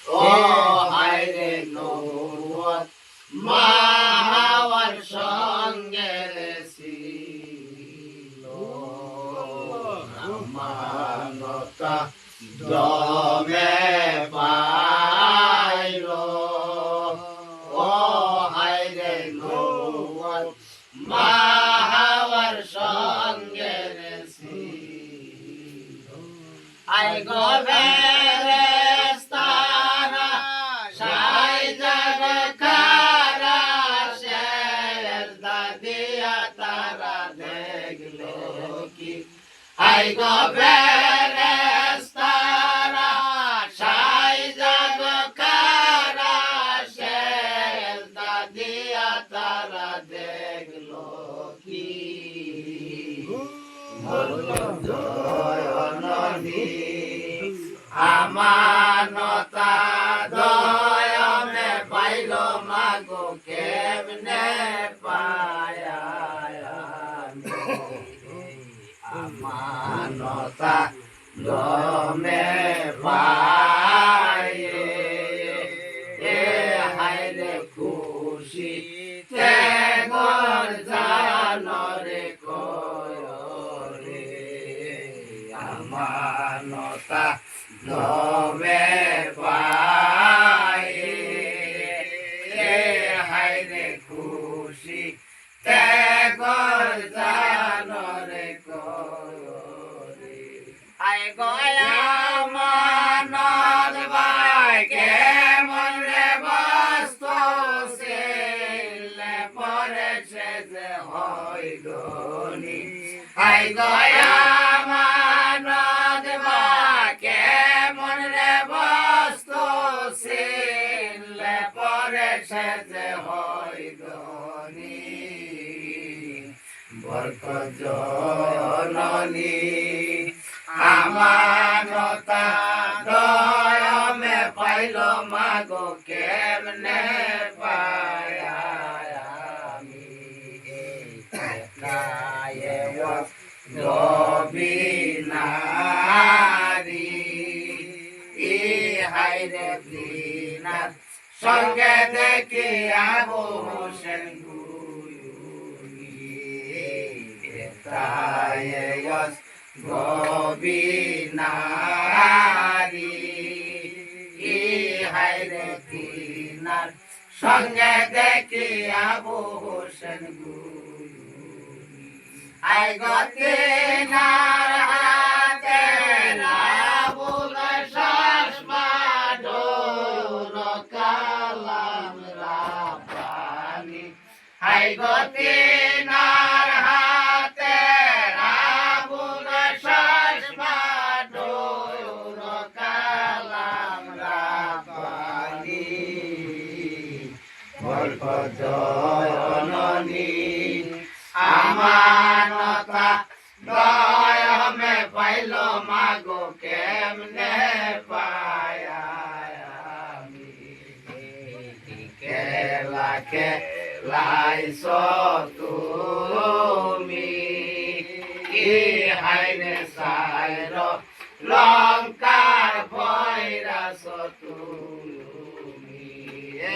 ও হায় রে নবুয়ত মা হাওয়ার সঙ্গে ছিল আমানতা দমে পাইল ও হায় রে নবুয়ত মা হাওয়ার সঙ্গে ছিল আই গো ফেরেশতারা সাই জগৎকারা সেজদা দিয়া তারা দেখলো কি আই গো ফেরেশতারা সাই জগৎকারা সেজদা দিয়া তারা দেখলো কি আমানতা দয়ামে পাইল মাগো কেমনে পায়া আমানতা দমে পায়ে এ হায়রে খুশি তে গর জানরে কয়রে আমানতা দমে পায়ে এ হায়রে খুশি তে গর জানরে কয়রে আয় গয়া মানদ ভাই কেমন রে বস্তু ছিলে পড়েছে যে হয় গনি আয় গয়া মানদ ভাই কেমন রে বস্তু ছিলে পড়েছে যে হয় গনি বরকত জননী আমানতা দয়ামে পাইল মাগো কেমনে পায়া আমি একলায়ে রবিনারি ই হায়রে বিনার সঙ্গে দেখি আবু হোসেন গোবিনারি ই হায়রে তিনার সঙ্গে দেখি আবু হোসেন আই গতিনার হাতে রাবুল শাসমা ডোর কালাম রাব্বানি আই গতিনার হাতে রাবুল শাসমা ডোর কালাম রাব্বানি বরকত জননী আমানতা দয়ামে পাইল মাগো কেমনে পায়া আমি কেলাকে লাইছ তুমি কি হায়রে সাইর লঙ্কার ভৈরাস তুমি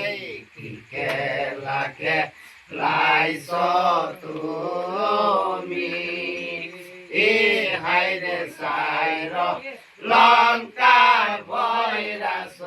এই কি কেলাকে লাইছ তুমি এ হায়রে সাইর লঙ্কার ভৈরাস